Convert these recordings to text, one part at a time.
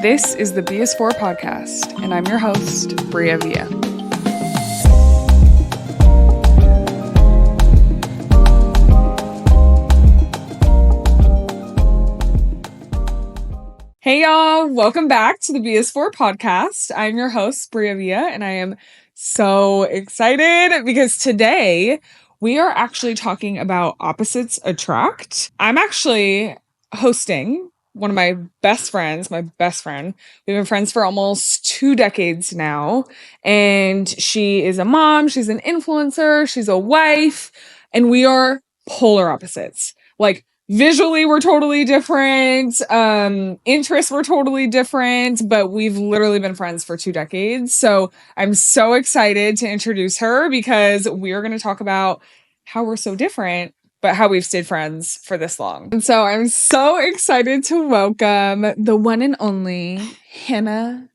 This is the Thebisfor podcast, and I'm your host, Bria Villa. Hey y'all, welcome back to the Thebisfor podcast. I'm your host, Bria Villa, and I am so excited because today we are actually talking about opposites attract. I'm actually hosting one of my best friends, my best friend. We've been friends for almost 2 decades now, and she is a mom, she's an influencer, she's a wife, and we are polar opposites. Like, visually, we're totally different. Interests were totally different, but we've literally been friends for 2 decades. So I'm so excited to introduce her because we're going to talk about how we're so different, but how we've stayed friends for this long. And so I'm so excited to welcome the one and only hannahmaehoeg.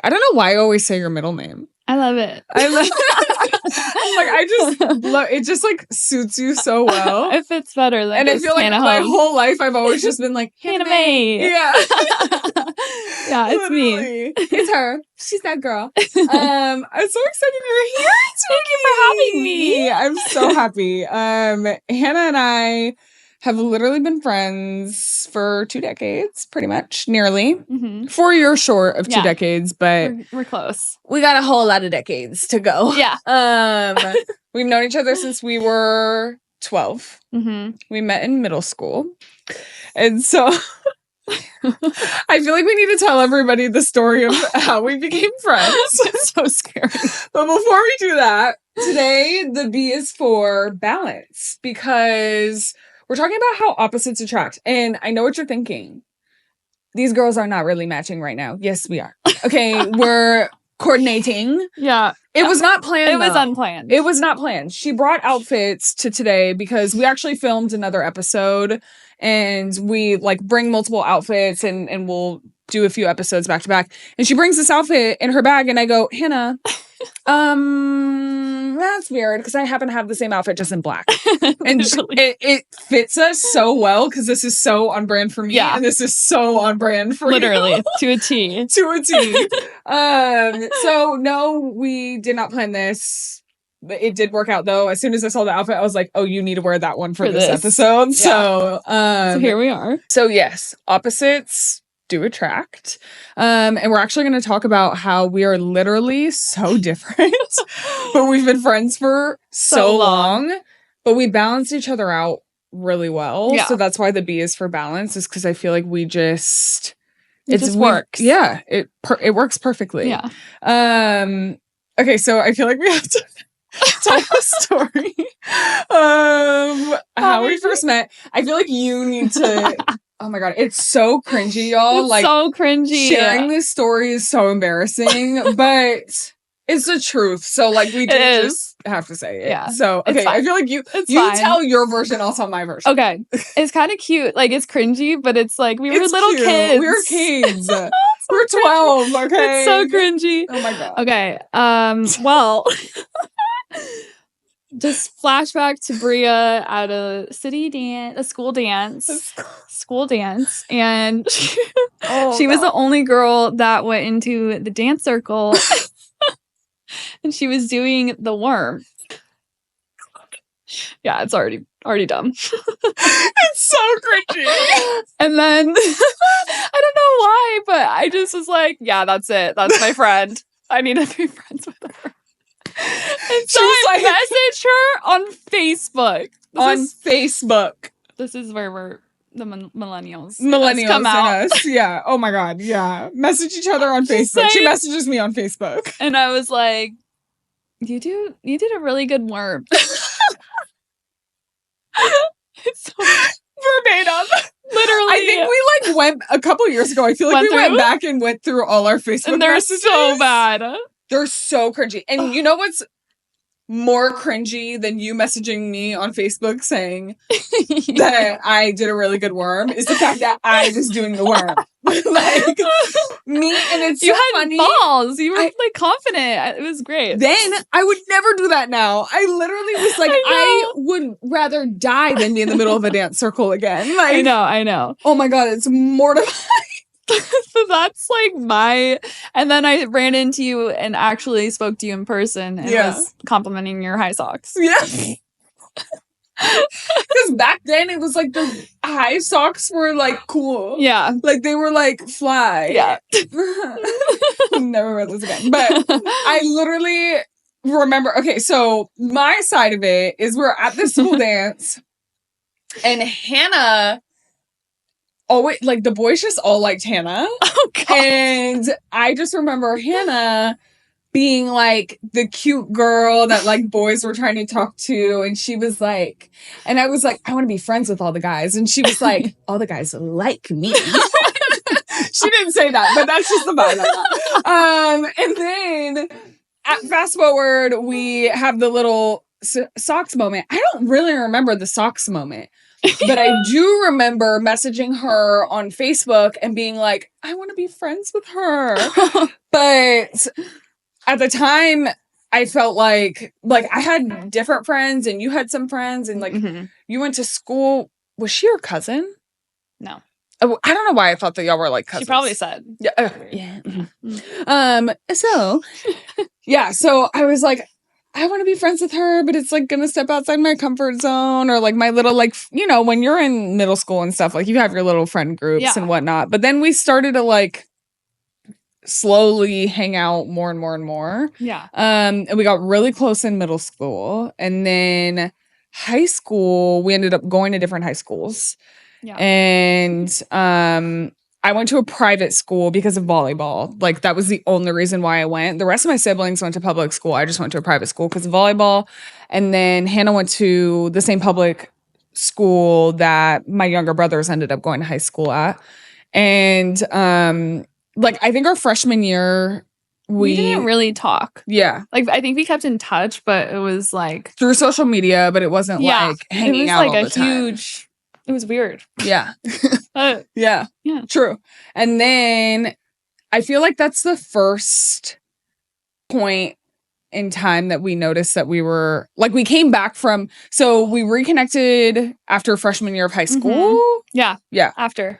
I don't know why I always say your middle name. I love it. I just love it. Just like suits you so well. It fits better than and I feel like my whole life I've always just been like Hannah-Mae. Yeah. Yeah, it's Literally. me. It's her. She's that girl. I'm so excited you're here. Thank you for having me. I'm so happy. Hannah and I have literally been friends for 2 decades, pretty much, nearly. Mm-hmm. 4 years short of 2 decades, but we're close. We got a whole lot of decades to go. Yeah. We've known each other since we were 12. Mm-hmm. We met in middle school. And so I feel like we need to tell everybody the story of how we became friends. It's so scary. But before we do that, today the B is for balance, because we're talking about how opposites attract. And I know what you're thinking. These girls are not really matching right now. Yes, we are. Okay, we're coordinating. Yeah. It was not planned. It was unplanned. It was not planned. She brought outfits to today because we actually filmed another episode and we like bring multiple outfits and we'll do a few episodes back to back. And she brings this outfit in her bag and I go, Hannah, that's weird because I happen to have the same outfit just in black. And it fits us so well because this is so on brand for me. Yeah. And this is so on brand for literally you. To a T. To a T. So no, we did not plan this. It did work out though. As soon as I saw the outfit, I was like, oh, you need to wear that one for this episode. Yeah. So here we are. So yes, opposites do attract. And we're actually going to talk about how we are literally so different, but we've been friends for so long, but we balance each other out really well. Yeah. So that's why the B is for balance, is because I feel like it just works. Yeah, it works perfectly. Yeah. Okay, so I feel like we have to tell a story of how we first met. I feel like you need to. Oh my God, it's so cringy, y'all. It's so cringy. Sharing this story is so embarrassing, but it's the truth. So like we just have to say it. Yeah. So okay, I feel like you tell your version, I'll tell my version. Okay. It's kind of cute. Like it's cringy, but it's like we were little kids. We were kids. We're 12, okay? It's so cringy. Oh my God. Okay. Well, just flashback to Bria at a school dance, and she was the only girl that went into the dance circle, and she was doing the worm. Yeah, it's already dumb. It's so cringy. And then I don't know why, but I just was like, yeah, that's it. That's my friend. I need to be friends with her. And so I messaged her on Facebook. Facebook. This is where we're the millennials come out. Us. Yeah. Oh my God. Yeah. Message each other on Facebook. She messages me on Facebook. And I was like, you did a really good worm. It's so verbatim. Literally. I think we went a couple years ago. I feel like we went back and went through all our Facebook messages. So bad. They're so cringy. And you know what's more cringy than you messaging me on Facebook saying that I did a really good worm is the fact that I was doing the worm. Like me, and it's so funny. You had balls. You were like confident. It was great. Then I would never do that now. I literally was like, I would rather die than be in the middle of a dance circle again. Like, I know. Oh my God, it's mortifying. So that's like and then I ran into you and actually spoke to you in person and was complimenting your high socks. Yeah. Because back then it was like the high socks were like cool. Yeah. Like they were like fly. Yeah. Never read this again. But I literally remember, okay, so my side of it is we're at the school dance and Hannah always, like the boys just all liked Hannah. Oh, God. And I just remember Hannah being like the cute girl that like boys were trying to talk to. And she was like, and I was like, I want to be friends with all the guys. And she was like, all the guys like me. She didn't say that, but that's just the vibe I got. And then fast forward, we have the little socks moment. I don't really remember the socks moment. But I do remember messaging her on Facebook and being like, I want to be friends with her. But at the time, I felt like I had different friends and you had some friends and like you went to school. Was she your cousin? No. Oh, I don't know why I thought that y'all were like cousins. She probably said. Yeah. Yeah. So I was like, I want to be friends with her, but it's like going to step outside my comfort zone or like my little, like, you know, when you're in middle school and stuff, like you have your little friend groups and whatnot. But then we started to like slowly hang out more and more and more. Yeah. And we got really close in middle school. And then high school, we ended up going to different high schools. Yeah. And I went to a private school because of volleyball. Like, that was the only reason why I went. The rest of my siblings went to public school. I just went to a private school because of volleyball. And then Hannah went to the same public school that my younger brothers ended up going to high school at. And, like, I think our freshman year, we didn't really talk. Yeah. Like, I think we kept in touch, but it was like... through social media, but it wasn't like hanging out all the time. It was like a huge... It was weird. Yeah. Yeah. True. And then I feel like that's the first point in time that we noticed that we were like, we came back from, so we reconnected after freshman year of high school. Yeah. Yeah. After.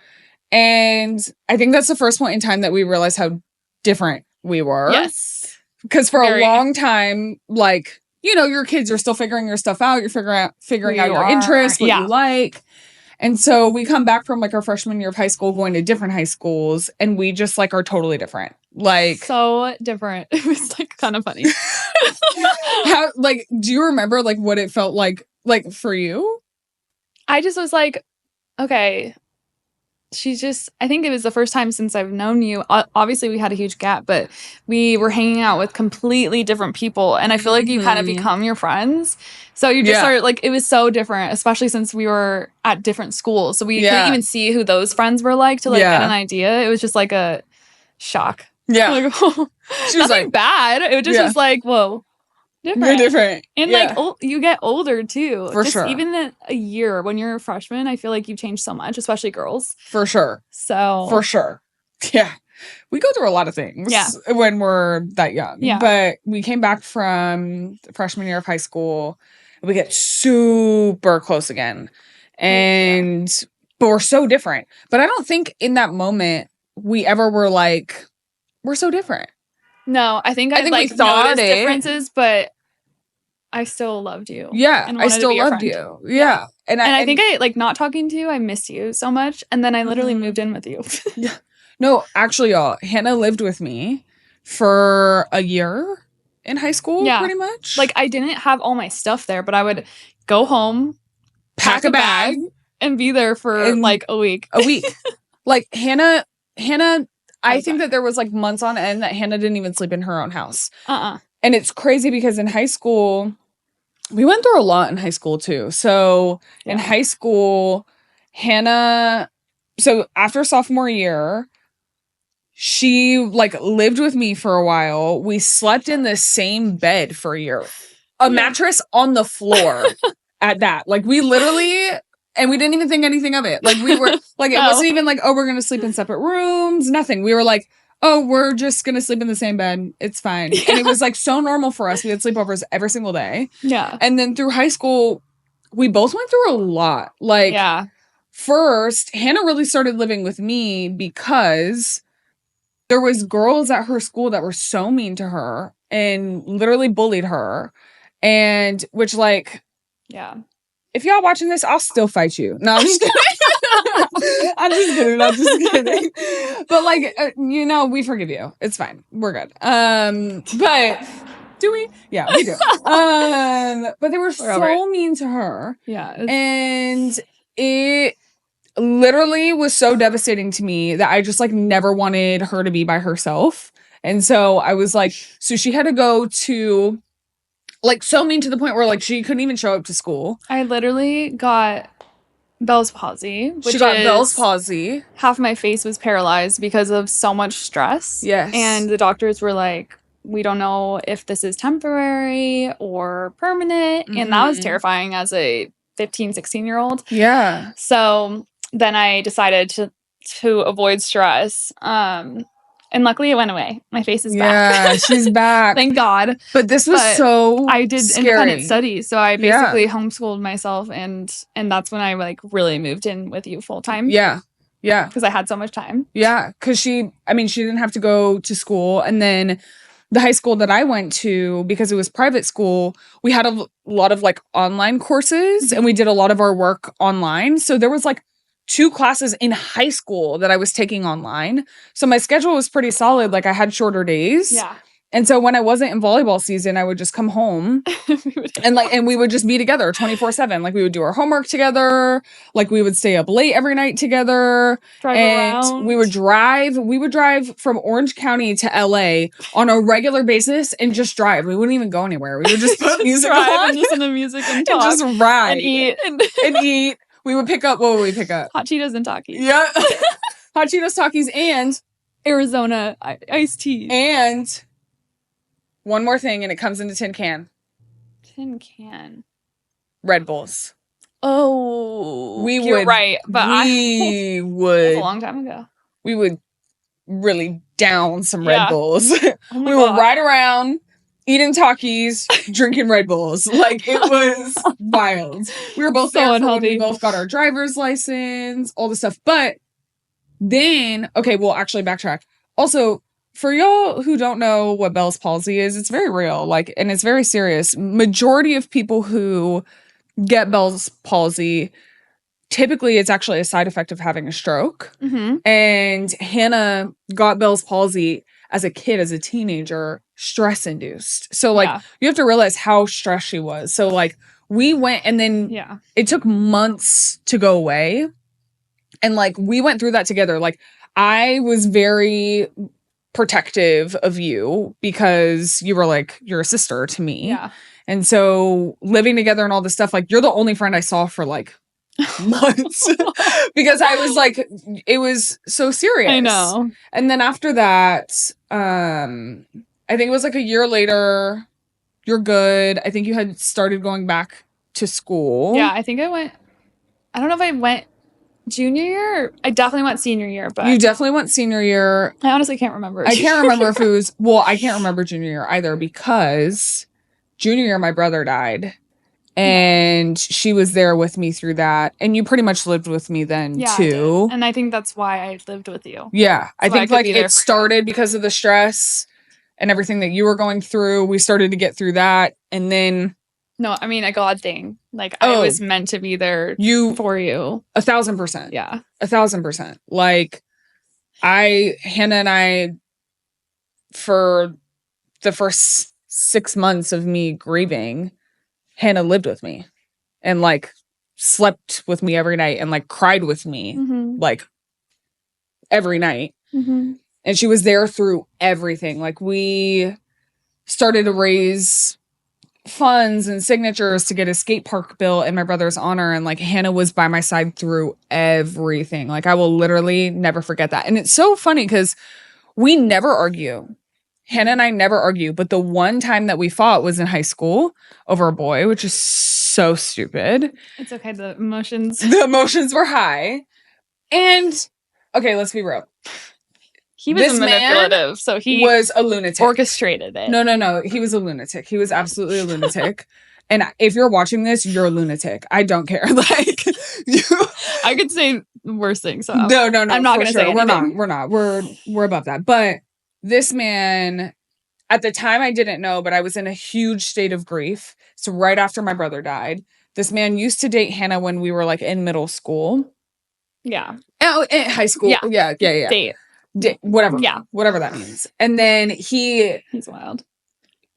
And I think that's the first point in time that we realized how different we were. Yes. Because for a long time, like, you know, your kids are still figuring your stuff out. You're figuring out your interests, what you like. And so we come back from like our freshman year of high school going to different high schools and we just like are totally different. Like so different. It was like kind of funny. How, like, do you remember like what it felt like for you? I just was like, okay, I think it was the first time since I've known you. Obviously we had a huge gap, but we were hanging out with completely different people. And I feel like you kind of become your friends. So you just start like, it was so different, especially since we were at different schools. So we couldn't even see who those friends were like to like get an idea. It was just like a shock. Yeah. Like, she was nothing like, bad. It just was like, whoa. Different. You're different. And like you get older too. For sure. Even a year when you're a freshman, I feel like you've changed so much, especially girls. For sure. So for sure. Yeah. We go through a lot of things when we're that young. Yeah. But we came back from the freshman year of high school. We get super close again. And but we're so different. But I don't think in that moment we ever were like, we're so different. No, I think like we thought noticed differences, but I still loved you. Yeah, I still loved you. Yeah. And I think I like not talking to you, I miss you so much. And then I literally moved in with you. Yeah. No, actually, y'all, Hannah lived with me for a year in high school, pretty much. Like, I didn't have all my stuff there, but I would go home, pack a bag, and be there for like a week. Like, Hannah, I think that there was like months on end that Hannah didn't even sleep in her own house. And it's crazy because in high school, we went through a lot in high school too. So in high school, Hannah, so after sophomore year, she like lived with me for a while. We slept in the same bed for a year. A mattress on the floor at that. Like we literally... And we didn't even think anything of it. Like we were like, it wasn't even like, oh, we're going to sleep in separate rooms. Nothing. We were like, oh, we're just going to sleep in the same bed. It's fine. Yeah. And it was like so normal for us. We had sleepovers every single day. Yeah. And then through high school, we both went through a lot. Like first, Hannah really started living with me because there was girls at her school that were so mean to her and literally bullied her. And which, like, yeah. If y'all watching this, I'll still fight you. No, I'm just kidding. I'm just kidding. But, like, we forgive you. It's fine. We're good. But do we? Yeah, we do. But they were so mean to her. Yeah. And it literally was so devastating to me that I just, like, never wanted her to be by herself. And so I was like, so she had to go to, like, so mean to the point where, like, she couldn't even show up to school. I literally got Bell's palsy. She got Bell's palsy. Half my face was paralyzed because of so much stress. Yes. And the doctors were like, we don't know if this is temporary or permanent. Mm-hmm. And that was terrifying as a 15, 16-year-old. Yeah. So then I decided to avoid stress. And luckily it went away. My face is back. Yeah, she's back. Thank God. But this was I did scary. Independent studies. So I basically homeschooled myself and that's when I, like, really moved in with you full time. Yeah. Yeah. Because I had so much time. Yeah. Because she didn't have to go to school. And then the high school that I went to, because it was private school, we had a lot of, like, online courses and we did a lot of our work online. So there was, like, 2 classes in high school that I was taking online. So my schedule was pretty solid. Like, I had shorter days. Yeah. And so when I wasn't in volleyball season, I would just come home and we would just be together 24/7. Like, we would do our homework together. Like, we would stay up late every night together. Drive around. We would drive from Orange County to LA on a regular basis and just drive. We wouldn't even go anywhere. We would just put music on. And listen to music and talk. And just ride. And eat. And eat. We would pick up, what would we pick up? Hot Cheetos and Takis. Yeah. Hot Cheetos, Takis, and Arizona iced tea. And one more thing, and it comes in a tin can. Tin can. Red Bulls. Oh. You're right. But we would. That's a long time ago. We would really down some Red Bulls. Oh we would ride around, eating Takis, drinking Red Bulls. Like, it was wild. We were both so unhealthy. We both got our driver's license, all the stuff. But then, okay, well, actually, backtrack. Also, for y'all who don't know what Bell's palsy is, it's very real. Like, and it's very serious. Majority of people who get Bell's palsy, typically it's actually a side effect of having a stroke. Mm-hmm. And Hannah got Bell's palsy as a kid, as a teenager, stress induced. So, like, you have to realize how stressed she was. So, like, we went, and then it took months to go away. And, like, we went through that together. Like, I was very protective of you because you were, like, you're a sister to me. Yeah. And so living together and all this stuff, like, you're the only friend I saw for, like, months because I was like, it was so serious. I know. And then after that, I think it was like a year later, you're good. I think you had started going back to school. Yeah, I think I don't know if I went junior year or I definitely went senior year, but you definitely went senior year. I honestly can't remember. I can't remember if it was, well, I can't remember junior year either because junior year my brother died. And she was there with me through that. And you pretty much lived with me then, too. I did. And I think that's why I lived with you. Yeah. I think, like, it started because of the stress and everything that you were going through. We started to get through that. And then... No, I mean, a God thing. Like, I was meant to be there for you. 1,000%. Yeah. 1,000%. Like, Hannah and I, for the first 6 months of me grieving... Hannah lived with me and, like, slept with me every night and, like, cried with me, like, every night. Mm-hmm. And she was there through everything. Like, we started to raise funds and signatures to get a skate park built in my brother's honor. And, like, Hannah was by my side through everything. Like, I will literally never forget that. And it's so funny because we never argue. Hannah and I never argue, but the one time that we fought was in high school over a boy, which is so stupid. It's okay. The emotions were high. And, okay, let's be real. He was manipulative, so he was a lunatic. Orchestrated it. No. He was a lunatic. He was absolutely a lunatic. And if you're watching this, you're a lunatic. I don't care. Like, I could say worse things. So no. I'm not going to say anything. We're not. We're above that. But this man, at the time, I didn't know, but I was in a huge state of grief. So right after my brother died, this man used to date Hannah when we were like in middle school. Yeah. Oh, in high school. Yeah. Date. Whatever. Yeah. Whatever that means. And then he's wild.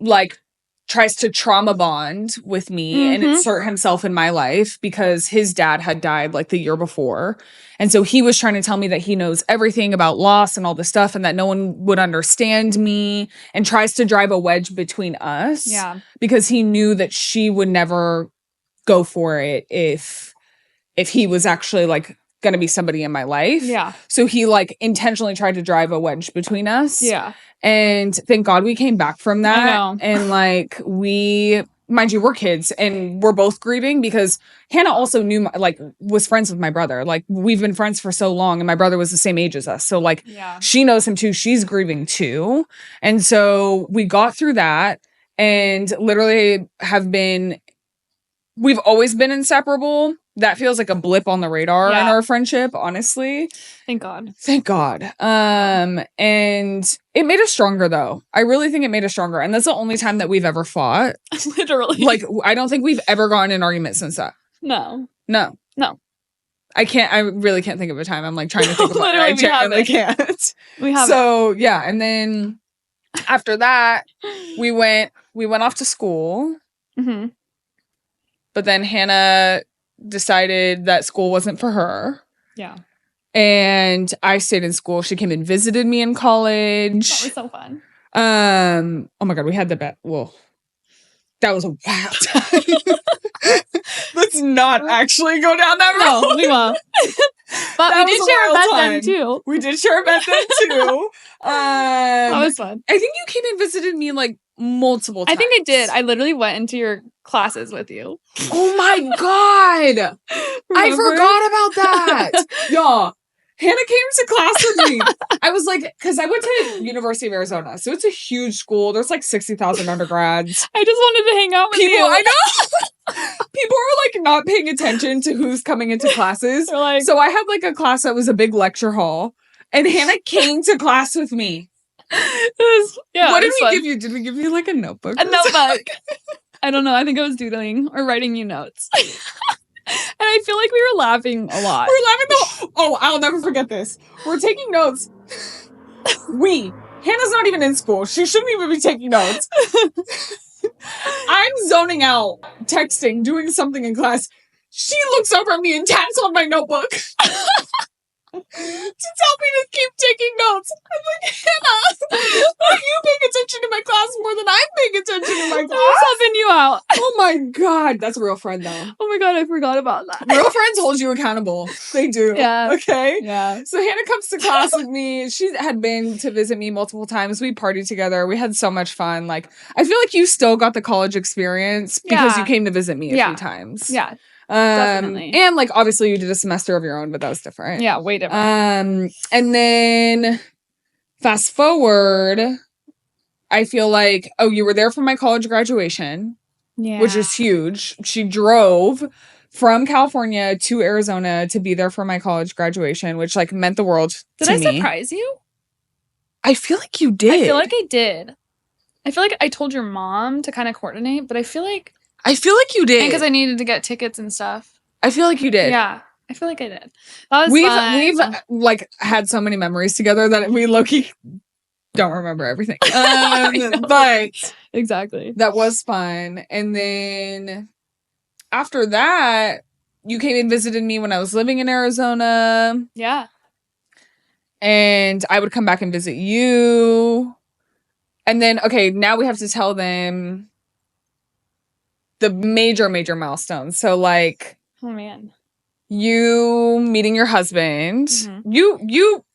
Like, tries to trauma bond with me and insert himself in my life because his dad had died like the year before. And so he was trying to tell me that he knows everything about loss and all this stuff and that no one would understand me, and tries to drive a wedge between us. Yeah. Because he knew that she would never go for it if he was actually like going to be somebody in my life. Yeah. So he like intentionally tried to drive a wedge between us. Yeah. And thank God we came back from that. I know. And like mind you, we're kids and we're both grieving because Hannah also knew, was friends with my brother. Like, we've been friends for so long and my brother was the same age as us. So like, she knows him too. She's grieving too. And so we got through that and literally we've always been inseparable. That feels like a blip on the radar in our friendship, honestly. Thank God. And it made us stronger, though. I really think it made us stronger. And that's the only time that we've ever fought. Literally. Like, I don't think we've ever gotten in an argument since that. No. I really can't think of a time. I'm like trying to think about it. I genuinely can't. We haven't. So, yeah. And then after that, we went off to school. Mm-hmm. But then Hannah decided that school wasn't for her. Yeah. And I stayed in school. She came and visited me in college. That was so fun. Oh my God, we had the bet. Well, that was a wild time. Let's not actually go down that road. No, we won't. But we did share a bed then too. We did share a bed then too. That was fun. I think you came and visited me like multiple times. I think I did. I literally went into your classes with you. Oh my God. I forgot about that. Y'all, Hannah came to class with me. I was like, because I went to University of Arizona. So it's a huge school. There's like 60,000 undergrads. I just wanted to hang out with you. I know. People are like not paying attention to who's coming into classes. Like, so I had like a class that was a big lecture hall. And Hannah came to class with me. What did we give you? Did we give you like a notebook? A notebook. I don't know. I think I was doodling or writing you notes. And I feel like we were laughing a lot. I'll never forget this. We're taking notes. Hannah's not even in school. She shouldn't even be taking notes. I'm zoning out, texting, doing something in class. She looks over at me and taps on my notebook. To tell me to keep taking notes. I'm like, Hannah, are you paying attention to my class more than I'm paying attention to my class? I'm helping you out. Oh my God. That's a real friend, though. Oh my God, I forgot about that. Real friends hold you accountable. They do. Yeah. Okay? Yeah. So Hannah comes to class with me. She had been to visit me multiple times. We partied together. We had so much fun. Like, I feel like you still got the college experience because you came to visit me a few times. Yeah. Definitely. And like obviously you did a semester of your own, but that was different. Yeah, way different. And then fast forward, I feel like, you were there for my college graduation, which is huge. She drove from California to Arizona to be there for my college graduation, which like meant the world to me. Did I surprise you? I feel like you did. I feel like I did. I feel like I told your mom to kind of coordinate, but I feel like you did. Because I needed to get tickets and stuff. I feel like you did. Yeah. I feel like I did. That was fun. We've like had so many memories together that we low-key don't remember everything. But exactly. That was fun. And then after that, you came and visited me when I was living in Arizona. Yeah. And I would come back and visit you. And then, now we have to tell them the major milestones. So like, oh man, you meeting your husband, you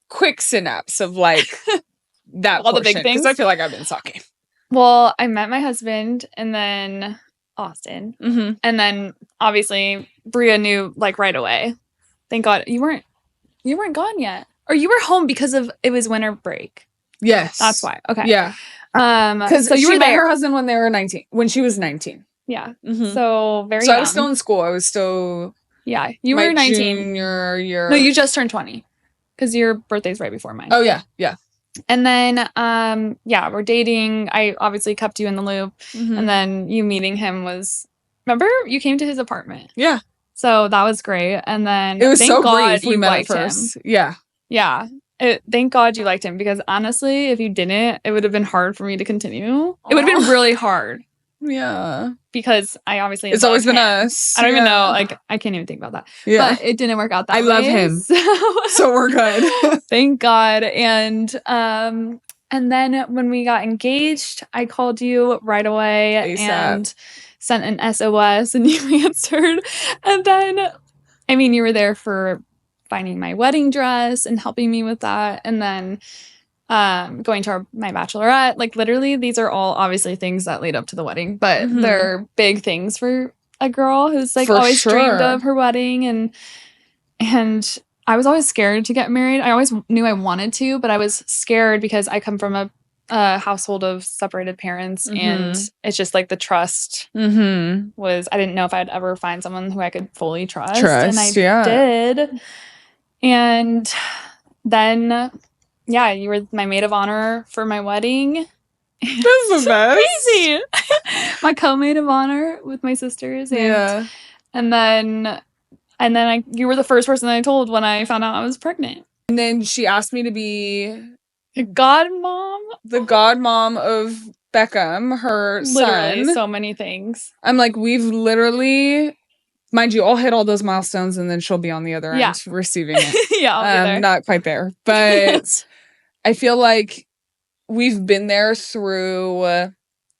quick synapse of like that all portion, the big things. Because I feel like I've been sucking. Well, I met my husband and then Austin, and then obviously Bria knew like right away. Thank God you weren't gone yet, or you were home because of it was winter break. Yes, that's why. Okay, yeah. Because so you were met there. her husband when they were 19, when she was 19. Yeah. Mhm. So very So young. I was still in school. I was still Yeah. You my were 19. junior year. No, you just turned 20. Because your birthday's right before mine. Oh, yeah. Yeah. And then, yeah, we're dating. I obviously kept you in the loop. Mhm. And then you meeting him was, remember? You came to his apartment. Yeah. So that was great. And then It was thank so God brief. We you met at liked him. first. Yeah. Yeah. Thank God you liked him, because honestly, if you didn't, it would have been hard for me to continue. It would have been really hard. Yeah. Because I obviously It's always been him. us. I don't even know. Like, I can't even think about that. Yeah. But it didn't work out that way. I love him. So we're good. Thank God. And then when we got engaged, I called you right away ASAP. and sent an SOS, and you answered. And then, I mean, you were there for finding my wedding dress and helping me with that. And then going to my bachelorette. Like, literally, these are all obviously things that lead up to the wedding, but they're big things for a girl who's like always dreamed of her wedding. And I was always scared to get married. I always knew I wanted to, but I was scared because I come from a household of separated parents, and it's just like the trust was, I didn't know if I'd ever find someone who I could fully trust. And I did. And then, yeah, you were my maid of honor for my wedding. That's the best. Crazy. My co-maid of honor with my sisters. And then you were the first person I told when I found out I was pregnant. And then she asked me to be the godmom of Beckham, her literally son. So many things. I'm like, we've literally, mind you, I'll hit all those milestones and then she'll be on the other end receiving it. Yeah, I'll be there. Not quite there, but I feel like we've been there through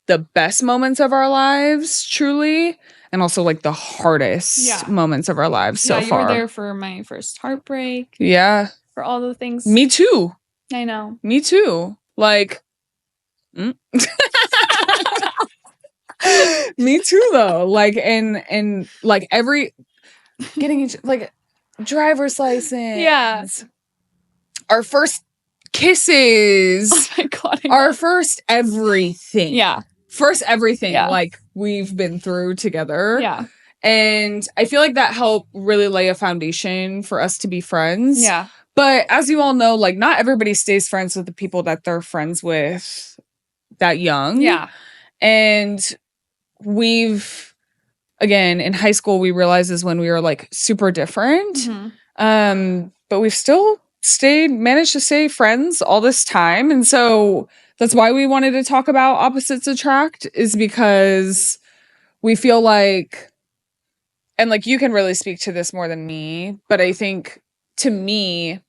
the best moments of our lives, truly, and also like the hardest moments of our lives so far. You were there for my first heartbreak. Yeah. For all the things. Me too. I know. Me too. Like, me too though. Like, and like getting each, like, driver's license. Yeah. Our first kisses. Oh my God. Our first everything. Yeah. First everything, like, we've been through together. Yeah. And I feel like that helped really lay a foundation for us to be friends. Yeah. But as you all know, like, not everybody stays friends with the people that they're friends with that young. Yeah. And we've, again, in high school, we realized is when we were, like, super different. But we've still managed to stay friends all this time. And so that's why we wanted to talk about opposites attract, is because we feel like, and like, you can really speak to this more than me, but I think to me,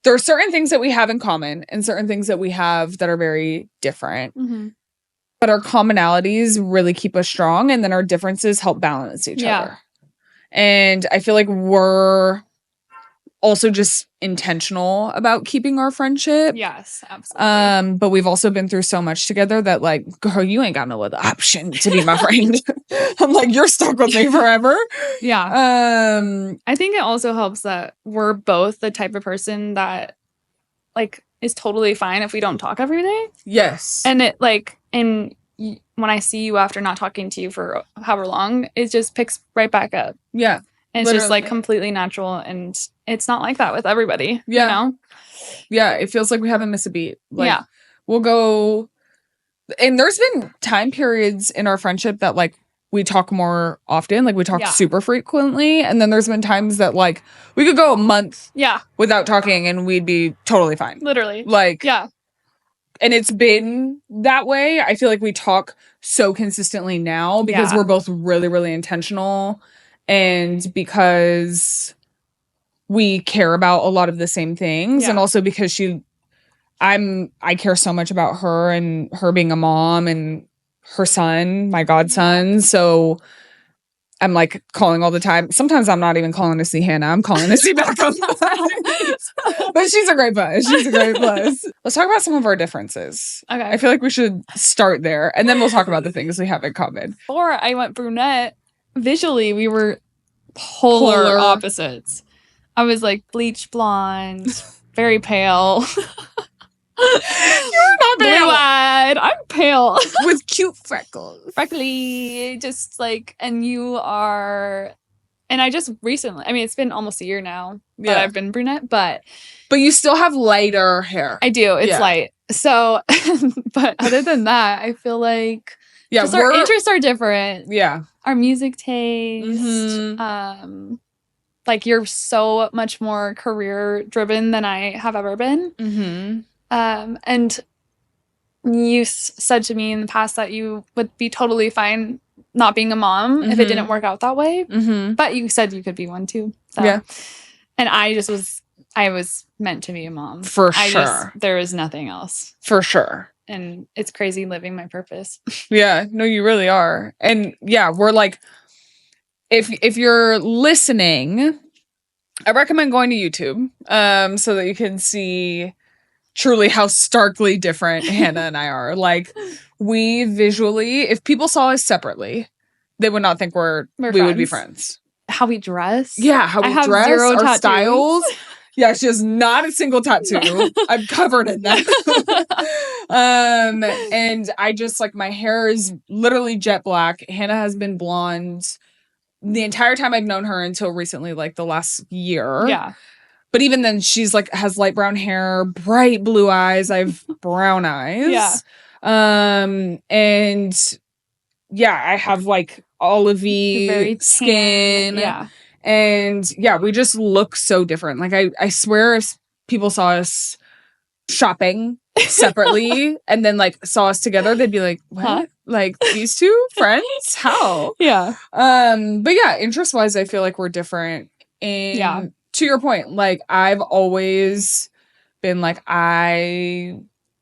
there are certain things that we have in common and certain things that we have that are very different. But our commonalities really keep us strong, and then our differences help balance each other. And I feel like we're also just intentional about keeping our friendship. Yes, absolutely. But we've also been through so much together that, like, girl, you ain't got no other option to be my friend. I'm like, you're stuck with me forever. Yeah. I think it also helps that we're both the type of person that, like, is totally fine if we don't talk every day. Yes. And it, like, and when I see you after not talking to you for however long, it just picks right back up. Yeah. And it's just, like, completely natural, and it's not like that with everybody. Yeah. You know? Yeah, it feels like we haven't missed a beat. Like, we'll go, and there's been time periods in our friendship that, like, we talk more often. Like, we talk super frequently. And then there's been times that, like, we could go a month without talking and we'd be totally fine. Literally. Like, and it's been that way. I feel like we talk so consistently now because we're both really, really intentional. And because we care about a lot of the same things. And also because I care so much about her and her being a mom and her son, my godson. So I'm, like, calling all the time. Sometimes I'm not even calling to see Hannah. I'm calling to see Beckham. But she's a great plus. She's a great plus. Let's talk about some of our differences. Okay. I feel like we should start there. And then we'll talk about the things we have in common. Before I went brunette, visually we were polar opposites. I was, like, bleach blonde, very pale. You're not blue-eyed. I'm pale. With cute freckles. Freckly. Just like, and you are... And I just recently, I mean, it's been almost a year now that I've been brunette, but you still have lighter hair. I do. It's light. So, but other than that, I feel like just our interests are different. Yeah. Our music taste. Like you're so much more career driven than I have ever been. And you said to me in the past that you would be totally fine not being a mom if it didn't work out that way. But you said you could be one too. So. Yeah. And I was meant to be a mom. For sure. There is nothing else. For sure. And it's crazy living my purpose. Yeah. No, you really are. And yeah, we're like, if you're listening, I recommend going to YouTube so that you can see truly how starkly different Hannah and I are. Like, we visually, if people saw us separately, they would not think we would be friends. How we dress. Yeah, how we dress, our styles. Yeah, she has not a single tattoo. I'm covered in that. And I just, like, my hair is literally jet black. Hannah has been blonde the entire time I've known her until recently, like the last year. Yeah. But even then, she's like, has light brown hair, bright blue eyes. I have brown eyes. Yeah. And yeah, I have like olivey skin. Yeah. And yeah, we just look so different. Like, I swear if people saw us shopping separately and then like saw us together, they'd be like, what? Huh? Like, these two friends? How? Yeah. But yeah, interest wise, I feel like we're different. And to your point, like, I've always been like, I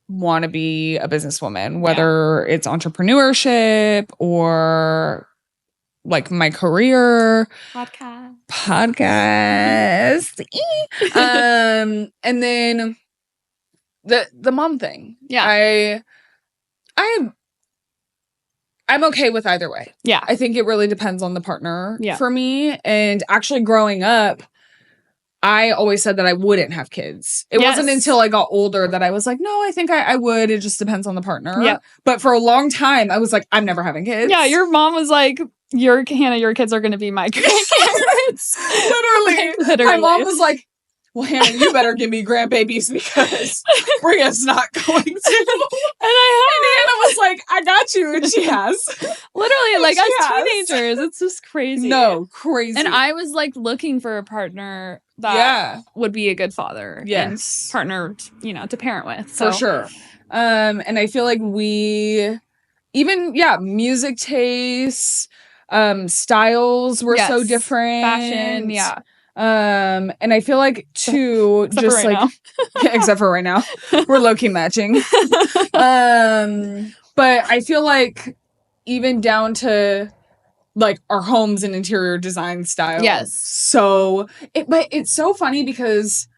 want to be a businesswoman, whether it's entrepreneurship or like my career. Podcast. And then the mom thing. Yeah. I'm okay with either way. Yeah. I think it really depends on the partner for me. And actually growing up, I always said that I wouldn't have kids. It wasn't until I got older that I was like, no, I think I would. It just depends on the partner. Yeah. But for a long time, I was like, I'm never having kids. Yeah, your mom was like, Hannah, your kids are going to be my grandparents. Literally. My mom was like, well, Hannah, you better give me grandbabies because Bria's not going to. And Hannah was like, I got you. And she has. Literally, like, as teenagers, it's just crazy. No, crazy. And I was like looking for a partner that would be a good father. Yes. And partner, to parent with. So. For sure. And I feel like we, even, music tastes, styles were so different. Fashion, and I feel like too, except just for like, except for right now, we're low-key matching. But I feel like even down to like our homes and interior design style. Yes. So but it's so funny because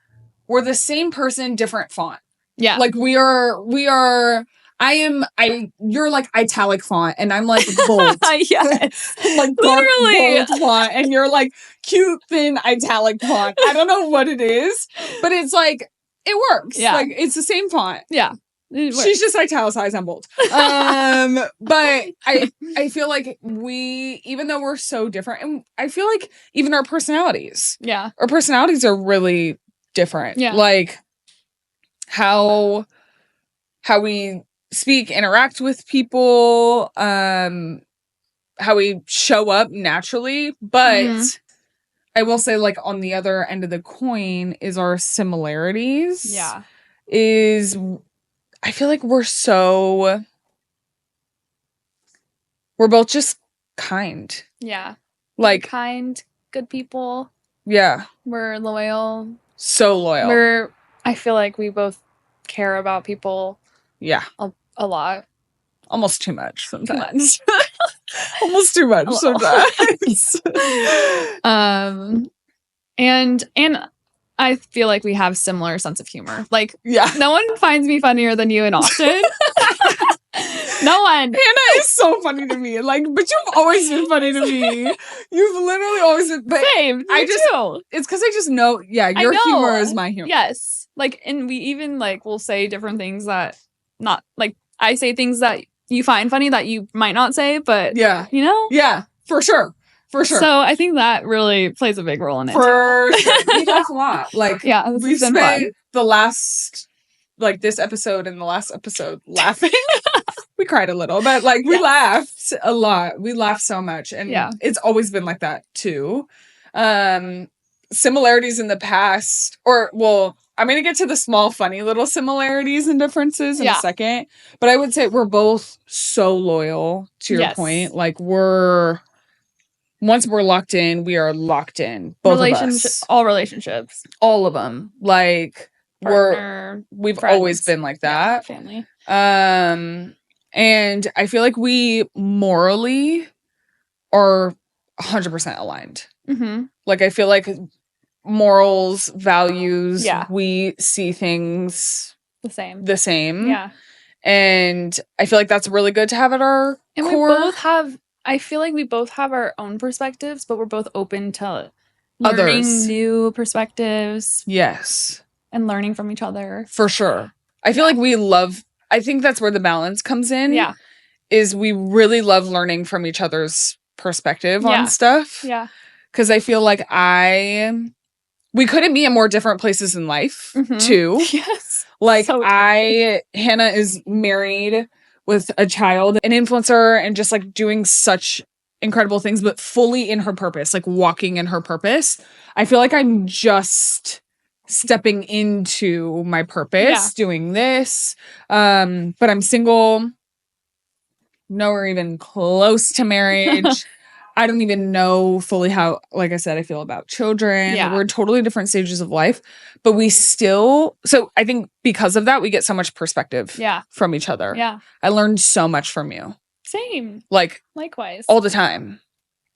we're the same person, different font. Yeah. Like you're like italic font and I'm like bold. Yes. Like dark, bold font and you're like cute, thin, italic font. I don't know what it is, but it's like, it works. Yeah. Like it's the same font. Yeah. She's just italicized and bold. But I feel like even though we're so different, and I feel like even our personalities. Yeah. Our personalities are really different. Yeah. Like how we speak, interact with people, how we show up naturally. But I will say, like, on the other end of the coin is our similarities. Yeah. I feel like we're both just kind. Yeah. Like, kind, good people. Yeah. We're loyal. So loyal. I feel like we both care about people. Yeah. A lot. Almost too much sometimes. Almost too much sometimes. And I feel like we have similar sense of humor. Like, yeah. No one finds me funnier than you in Austin. No one. Hannah is so funny to me. Like, but you've always been funny to me. You've literally always been. But same. Too. It's because I just know. Yeah, your humor is my humor. Yes. Like, and we even like will say different things that not like I say things that you find funny that you might not say, but Yeah. you know? Yeah, for sure. For sure. So I think that really plays a big role in it. For sure. We laugh a lot. Like, yeah, we spent the last, like, this episode and the last episode laughing. We cried a little, but like we laughed a lot. We laughed so much. And it's always been like that too. Similarities in the past, or well, I'm going to get to the small, funny little similarities and differences in a second. But I would say we're both so loyal, to your point. Like, once we're locked in, we are locked in. Both of us. All relationships. All of them. Like, Partner, we've friends. Always been like that. Yeah, family. And I feel like we morally are 100% aligned. Mm-hmm. Like, I feel like morals, values, we see things the same. Yeah. And I feel like that's really good to have at our core. I feel like we both have our own perspectives, but we're both open to learning new perspectives. Yes. And learning from each other. For sure. I feel like I think that's where the balance comes in. Yeah. Is we really love learning from each other's perspective on stuff. Yeah. Because I feel like we couldn't be in more different places in life, too. Yes. Like, Hannah is married with a child, an influencer, and just, like, doing such incredible things, but fully in her purpose, like, walking in her purpose. I feel like I'm just stepping into my purpose, doing this. But I'm single, nowhere even close to marriage. I don't even know fully how, like I said, I feel about children. Yeah. We're in totally different stages of life, but we still, so I think because of that, we get so much perspective from each other. Yeah. I learned so much from you. Same. Like, likewise. All the time.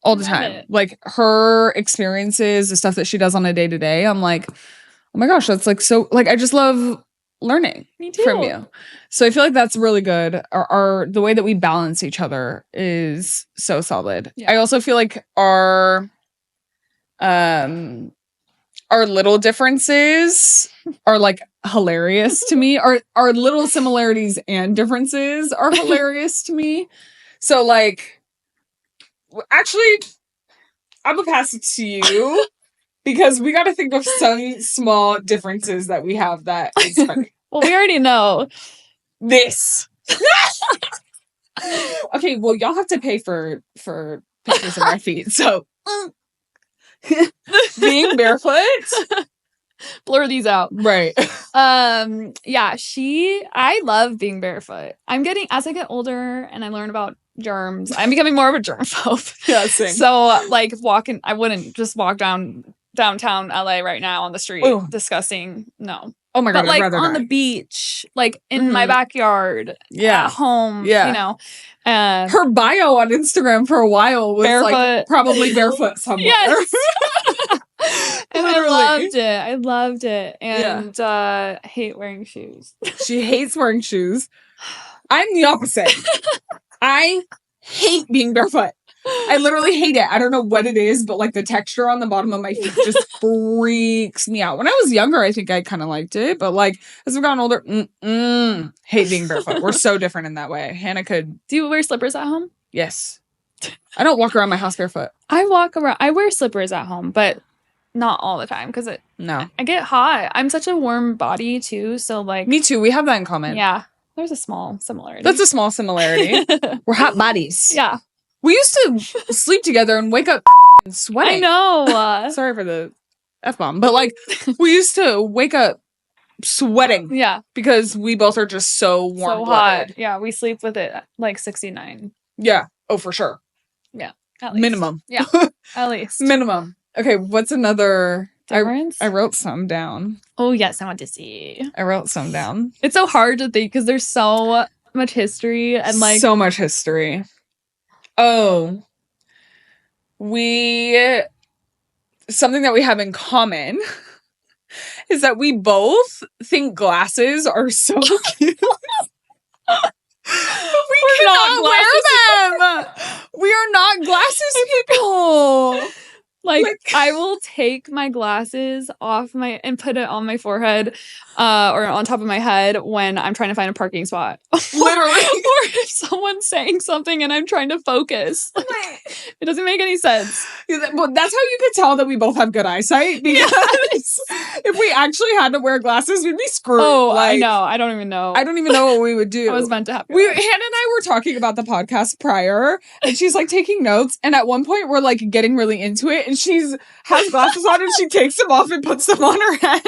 All the time. It. Like, her experiences, the stuff that she does on a day-to-day, I'm like, oh my gosh, that's like so, like, I just love learning from you. So I feel like that's really good. The way that we balance each other is so solid. Yeah. I also feel like our little differences are like hilarious to me. Our little similarities and differences are hilarious to me. So like, actually, I'm gonna pass it to you. Because we got to think of some small differences that we have that is funny. Well, we already know. This. Okay, well, y'all have to pay for pictures of my feet. So, being barefoot. Blur these out. Right. Yeah, I love being barefoot. As I get older and I learn about germs, I'm becoming more of a germaphobe. Yeah, same. So, like, I wouldn't just walk downtown LA right now on the street. Ooh. Disgusting. No. Oh my God. But like on the beach, like in my backyard, at home, you know. Her bio on Instagram for a while was barefoot. Like probably barefoot somewhere. Yes. And I loved it. And I hate wearing shoes. She hates wearing shoes. I'm the opposite. I hate being barefoot. I literally hate it. I don't know what it is, but like the texture on the bottom of my feet just freaks me out. When I was younger, I think I kind of liked it, but like as I've gotten older, hate being barefoot. We're so different in that way. Hannah could. Do you wear slippers at home? Yes. I don't walk around my house barefoot. I wear slippers at home, but not all the time because I get hot. I'm such a warm body too, so like. Me too. We have that in common. Yeah. There's a small similarity. That's a small similarity. We're hot bodies. Yeah. We used to sleep together and wake up sweating. I know. Sorry for the F-bomb. But like, we used to wake up sweating. Yeah. Because we both are just so warm. So hot. Yeah. We sleep with it at like 69. Yeah. Oh, for sure. Yeah. At least. Minimum. Yeah. At least. Minimum. Okay. What's another difference? I wrote some down. Oh, yes. I want to see. I wrote some down. It's so hard to think because there's so much history and like. So much history. Oh, something that we have in common is that we both think glasses are so cute. We cannot wear them. We are not glasses people. Like, I will take my glasses off and put it on my forehead or on top of my head when I'm trying to find a parking spot. Literally. Or if someone's saying something and I'm trying to focus. Like, it doesn't make any sense. Well, that's how you could tell that we both have good eyesight, because if we actually had to wear glasses, we'd be screwed. Oh, like, I know. I don't even know. I don't even know what we would do. I was meant to have Hannah and I were talking about the podcast prior, and she's like taking notes, and at one point we're like getting really into it, and she's has glasses on and she takes them off and puts them on her head.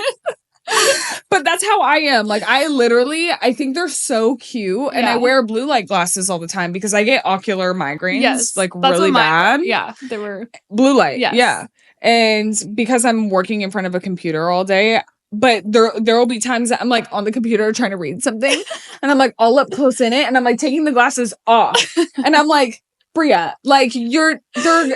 But that's how I am. Like, I think they're so cute, and I wear blue light glasses all the time because I get ocular migraines, like really bad. They were blue light. Yes. Yeah. And because I'm working in front of a computer all day, but there will be times that I'm like on the computer trying to read something, and I'm like all up close in it, and I'm like taking the glasses off, and I'm like, Bria, like they're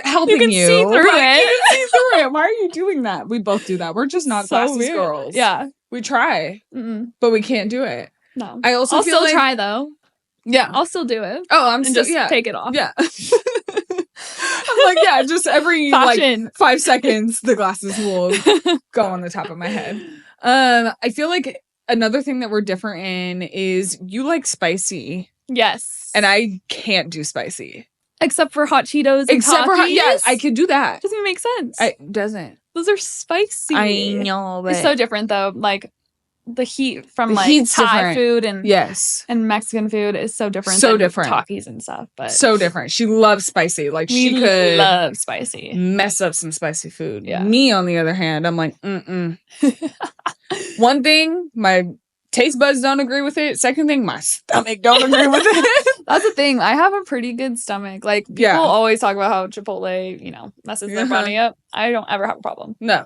helping you. You can see through it. You can see through it. Why are you doing that? We both do that. We're just not so glasses weird. girls. Yeah, we try, but we can't do it. No, I'll still try though. Yeah, I'll still do it. Oh, I'm still take it off. Yeah. I'm like, just every fashion. Like 5 seconds, the glasses will go on the top of my head. I feel like another thing that we're different in is you like spicy. Yes. And I can't do spicy. Except for hot Cheetos and yes, I could do that. Doesn't even make sense. It doesn't. Those are spicy. I know, but it's so different though. Like the heat from Thai different. Food and yes, and Mexican food is so different. So than different. Takis and stuff, but so different. She loves spicy. Like she could love spicy. Mess up some spicy food. Yeah. Me, on the other hand, I'm like, One thing, my taste buds don't agree with it. Second thing, my stomach don't agree with it. That's the thing. I have a pretty good stomach. Like, people always talk about how Chipotle, messes their body up. I don't ever have a problem. No.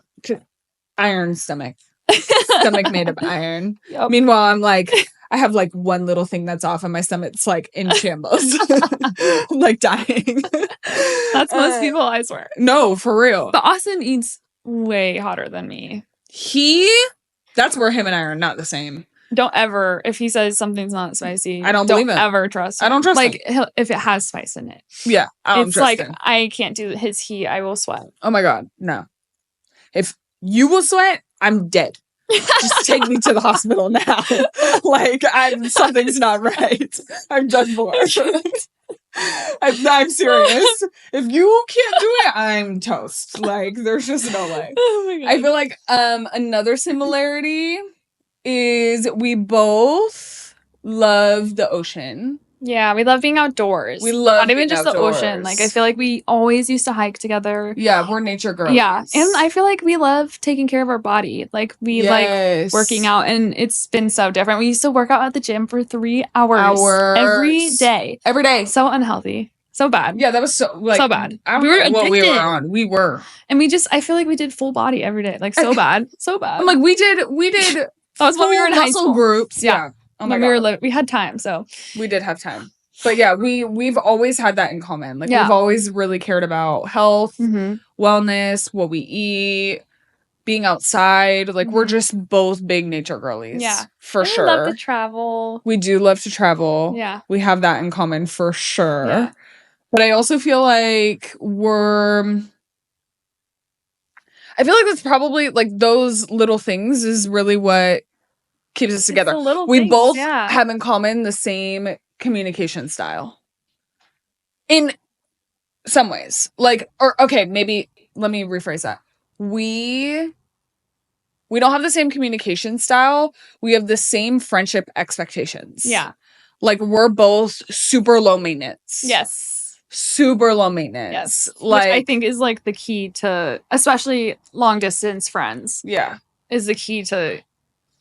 Iron stomach. Stomach made of iron. Yep. Meanwhile, I'm like, I have like one little thing that's off and my stomach's like in shambles. Like dying. That's most people, I swear. No, for real. But Austin eats way hotter than me. That's where him and I are not the same. Don't ever, if he says something's not spicy, I don't believe it. Ever trust him. I don't trust him. Like, if it has spice in it. Yeah, I don't trust him. I can't do his heat. I will sweat. Oh my God, no. If you will sweat, I'm dead. Just take me to the hospital now. Like, something's not right. I'm done for. I'm serious. If you can't do it, I'm toast. Like, there's just no way. Oh my God. I feel like another similarity is we both love the ocean. Yeah, we love being outdoors. We love not even just outdoors. The ocean. Like, I feel like we always used to hike together. Yeah, we're nature girls. Yeah, and I feel like we love taking care of our body. Like, we like working out, and it's been so different. We used to work out at the gym for 3 hours every day. Every day. So unhealthy. So bad. Yeah, that was so bad. We were addicted. What we were on. We were. And I feel like we did full body every day. Like, so bad. So bad. I'm like, we did. That was when we were in high school. Groups. Yeah. Oh my God. We had time, so. We did have time. But yeah, we've always had that in common. Like, we've always really cared about health, wellness, what we eat, being outside. Like, we're just both big nature girlies. Yeah. For sure. We love to travel. We do love to travel. Yeah. We have that in common for sure. Yeah. But I also feel like I feel like that's probably, like, those little things is really what keeps us together. We both have in common the same communication style. In some ways. Like, or, okay, maybe, let me rephrase that. We don't have the same communication style. We have the same friendship expectations. Yeah. Like, we're both super low maintenance. Yes. Super low maintenance. Yes. Like, which I think is like the key to, especially long distance friends. Yeah. Is the key to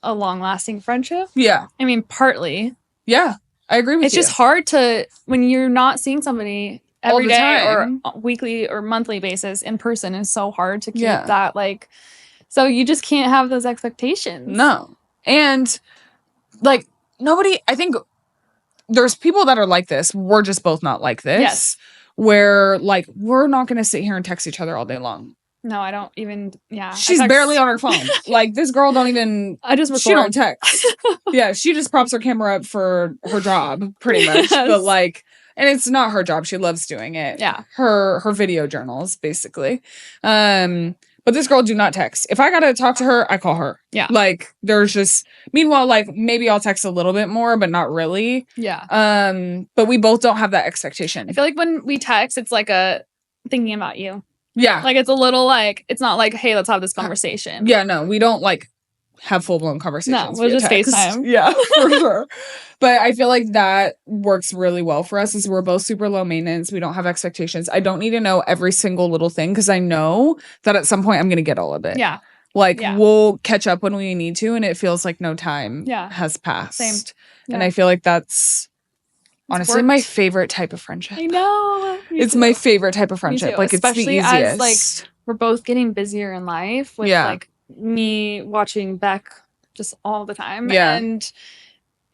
a long lasting friendship. Yeah. I mean, partly. Yeah. I agree with you. It's just hard to, when you're not seeing somebody every day or weekly or monthly basis in person, is so hard to keep that, like, so you just can't have those expectations. No. And, like, nobody, I think there's people that are like this. We're just both not like this. Yes. Where, like, we're not going to sit here and text each other all day long. No, I don't even, She's barely on her phone. Like, this girl don't even, I just record. She don't text. Yeah, she just props her camera up for her job, pretty much. Yes. But, like, And it's not her job. She loves doing it. Yeah. Her video journals, basically. But this girl do not text. If I gotta talk to her, I call her. Yeah. Like, there's just... Meanwhile, like, maybe I'll text a little bit more, but not really. Yeah. But we both don't have that expectation. I feel like when we text, it's like a thinking about you. Yeah. Like, it's a little like... It's not like, hey, let's have this conversation. Yeah, no. We don't, like, have full-blown conversations. No, we'll just text. FaceTime. Yeah, for sure. But I feel like that works really well for us, is we're both super low maintenance. We don't have expectations. I don't need to know every single little thing, because I know that at some point I'm going to get all of it. Yeah. Like, we'll catch up when we need to, and it feels like no time has passed. Same. Yeah. And I feel like that's honestly my favorite type of friendship. I know. It's my favorite type of friendship. Like, especially it's the easiest. as, like, we're both getting busier in life with, like, me watching Beck just all the time. Yeah.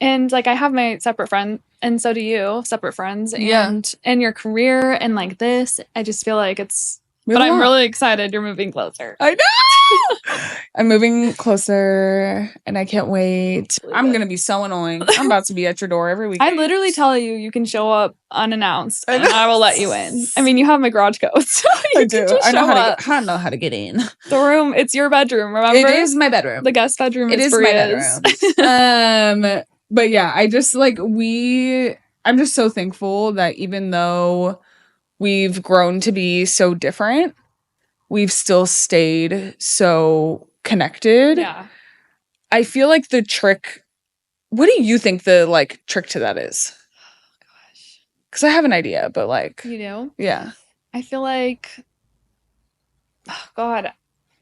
And like, I have my separate friend, and so do you, separate friends. And your career and like this, I just feel like it's... But I'm really excited you're moving closer. I know! I'm moving closer, and I can't wait. I'm going to be so annoying. I'm about to be at your door every week. I literally tell you can show up unannounced, and I will let you in. I mean, you have my garage code, so you I do. I know how to get in. The room, it's your bedroom, remember? It is my bedroom. The guest bedroom is my bedroom. But yeah, I just like, I'm just so thankful that even though we've grown to be so different, we've still stayed so connected. Yeah. I feel like the trick... What do you think the, like, trick to that is? Oh, gosh. Because I have an idea, but, like... You do? Yeah. I feel like... Oh, God.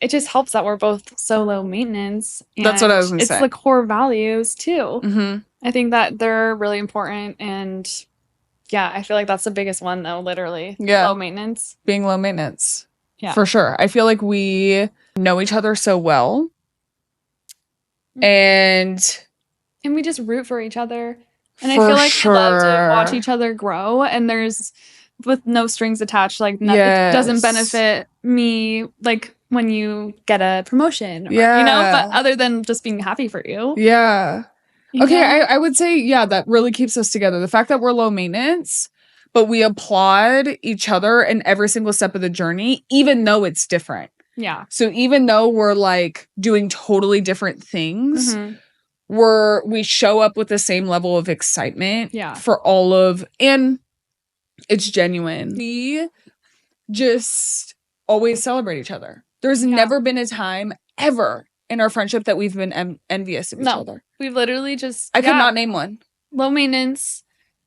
It just helps that we're both so low maintenance. That's what I was going to say. It's the core values, too. Mm-hmm. I think that they're really important, and... Yeah, I feel like that's the biggest one, though, literally. Yeah. Low maintenance. Being low maintenance. Yeah. For sure. I feel like we know each other so well. And we just root for each other. And I feel like we love to watch each other grow. And there's, with no strings attached, like, nothing doesn't benefit me, like, when you get a promotion. Or, you know? But other than just being happy for you. Yeah. Okay, I would say, that really keeps us together. The fact that we're low maintenance, but we applaud each other in every single step of the journey, even though it's different. Yeah. So even though we're, like, doing totally different things, we show up with the same level of excitement for all of... And it's genuine. We just always celebrate each other. There's never been a time ever in our friendship that we've been envious of each other. We've literally just... I could not name one. Low maintenance,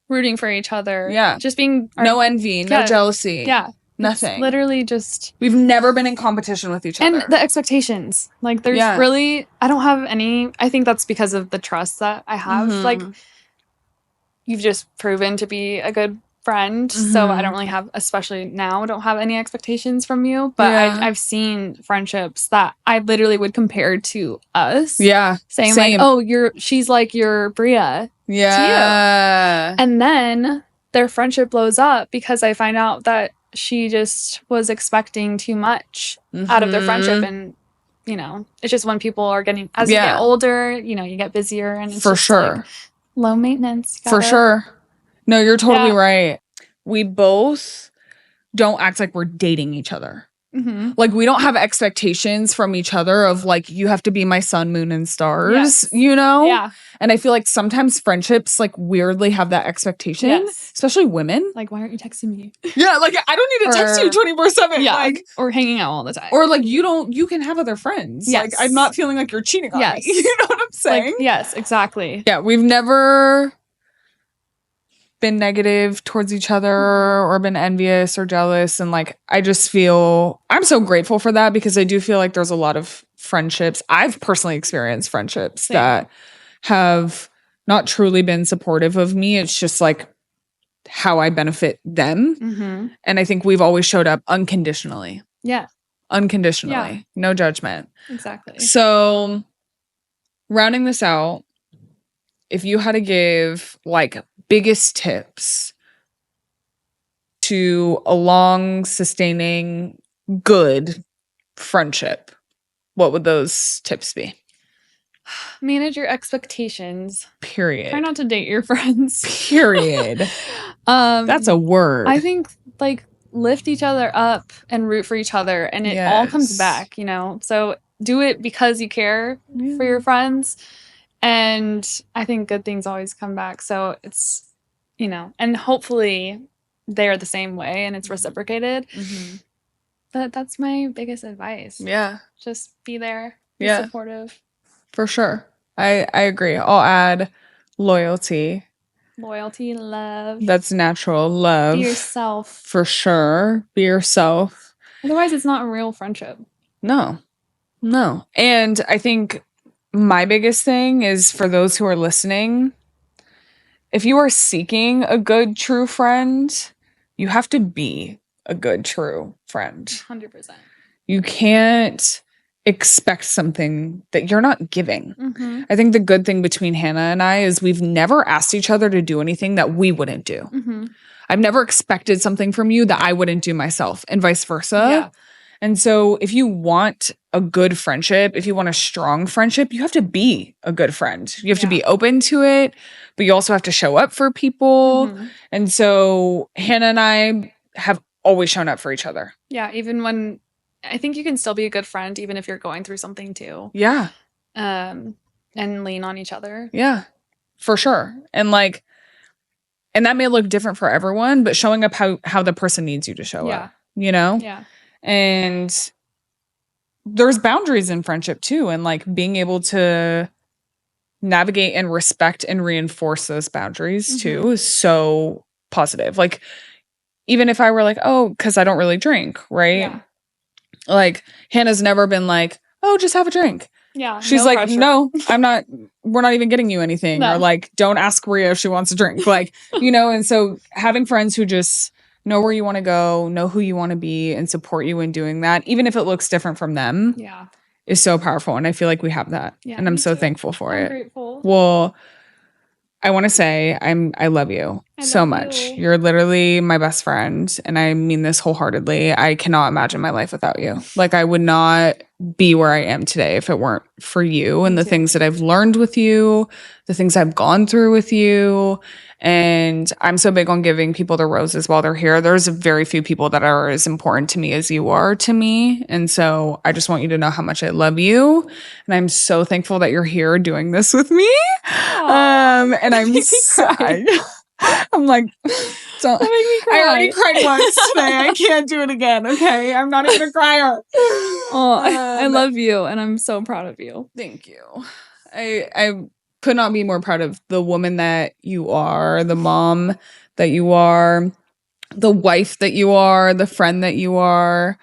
rooting for each other. Yeah. Just being... no envy, no jealousy. Yeah. Nothing. It's literally just... We've never been in competition with each other. And the expectations. Like, there's really... I don't have any... I think that's because of the trust that I have. Like, you've just proven to be a good friend. So I don't really have... Especially now, I don't have any expectations from you. But I've seen friendships that I literally would compare to us. Yeah. Saying like, oh, she's like your Bria. Yeah. To you. And then their friendship blows up because I find out that she just was expecting too much out of their friendship. And, you know, it's just when people are getting, as you get older, you know, you get busier. And it's for just sure. Like low maintenance. For sure. No, you're totally right. We both don't act like we're dating each other. Like, we don't have expectations from each other of, like, you have to be my sun, moon, and stars, you know? Yeah. And I feel like sometimes friendships, like, weirdly have that expectation, especially women. Like, why aren't you texting me? Yeah, like, I don't need to text you 24/7. Yeah, like, or hanging out all the time. Or, like, you can have other friends. Yes. Like, I'm not feeling like you're cheating on me. You know what I'm saying? Like, yes, exactly. Yeah, we've never been negative towards each other or been envious or jealous. And, like, I just feel... I'm so grateful for that, because I do feel like there's a lot of friendships. I've personally experienced friendships that have not truly been supportive of me. It's just, like, how I benefit them. And I think we've always showed up unconditionally. Yeah. Unconditionally. Yeah. No judgment. Exactly. So, rounding this out, if you had to give, like, biggest tips to a long, sustaining, good friendship, what would those tips be? Manage your expectations. Period. Try not to date your friends. Period. That's a word. I think like lift each other up and root for each other, and it all comes back, you know. So do it because you care for your friends, and I think good things always come back. So it's, you know, and hopefully they're the same way and it's reciprocated. That's my biggest advice. Yeah. Just be there. Be supportive. For sure. I agree. I'll add loyalty. Loyalty, love. That's natural. Love. Be yourself. For sure. Be yourself. Otherwise, it's not a real friendship. No. And I think my biggest thing is for those who are listening, if you are seeking a good, true friend, you have to be a good, true friend. 100%. You can't expect something that you're not giving. I think the good thing between Hannah and I is we've never asked each other to do anything that we wouldn't do. I've never expected something from you that I wouldn't do myself, and vice versa. Yeah. And so if you want a good friendship, if you want a strong friendship, you have to be a good friend. You have to be open to it, but you also have to show up for people. And so Hannah and I have always shown up for each other. Yeah, even when I think you can still be a good friend even if you're going through something too. Yeah. And lean on each other. Yeah, for sure. And like, and that may look different for everyone, but showing up how the person needs you to show up, you know? Yeah. And there's boundaries in friendship too. And like being able to navigate and respect and reinforce those boundaries too is so positive. Like, even if I were like, oh, because I don't really drink, right? Yeah. Like, Hannah's never been like, oh, just have a drink. Yeah. She's like, pressure. No, we're not even getting you anything. No. Or like, don't ask Maria if she wants a drink. Like, you know, and so having friends who just know where you want to go, know who you want to be, and support you in doing that, even if it looks different from them, is so powerful. And I feel like we have that. Yeah, and I'm so thankful for it. Grateful. Well, I want to say I love you so much. You're literally my best friend, and I mean this wholeheartedly. I cannot imagine my life without you. Like, I would not be where I am today if it weren't for you and the things that I've learned with you, the things I've gone through with you. And I'm so big on giving people the roses while they're here. There's very few people that are as important to me as you are to me. And so I just want you to know how much I love you. And I'm so thankful that you're here doing this with me. And I'm I'm like, don't make me cry. I already cried once today. I can't do it again. Okay. I'm not even a crier. I love you, and I'm so proud of you. Thank you. I could not be more proud of the woman that you are, the mom that you are, the wife that you are, the friend that you are.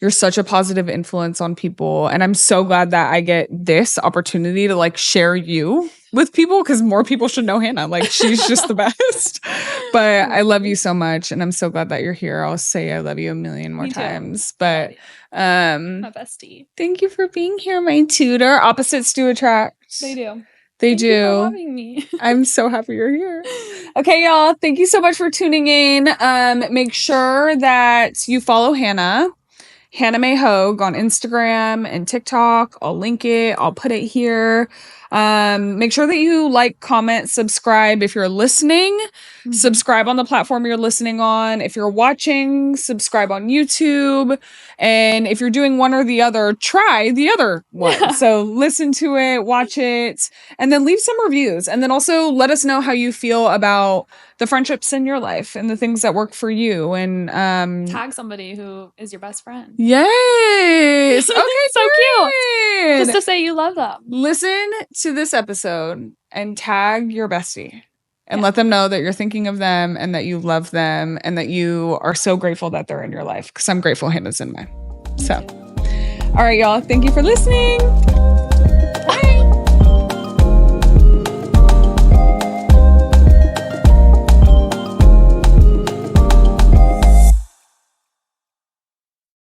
You're such a positive influence on people. And I'm so glad that I get this opportunity to like share you with people, because more people should know Hannah. Like, she's just the best. But I love you so much. And I'm so glad that you're here. I'll say I love you a million more times. But my bestie. Thank you for being here, my tutor. Opposites do attract. They do. They do. You for having me. I'm so happy you're here. Okay, y'all. Thank you so much for tuning in. Make sure that you follow Hannah. hannahmaehoeg on Instagram and TikTok. I'll link it. I'll put it here. Make sure that you like, comment, subscribe. If you're listening, subscribe on the platform you're listening on. If you're watching, subscribe on YouTube. And if you're doing one or the other, try the other one. So listen to it, watch it, and then leave some reviews. And then also let us know how you feel about the friendships in your life and the things that work for you. And tag somebody who is your best friend. Yes. Okay, so cute. Just to say you love them. Listen to this episode and tag your bestie and let them know that you're thinking of them and that you love them and that you are so grateful that they're in your life, because I'm grateful Hannah's in mine. So, all right, y'all. Thank you for listening.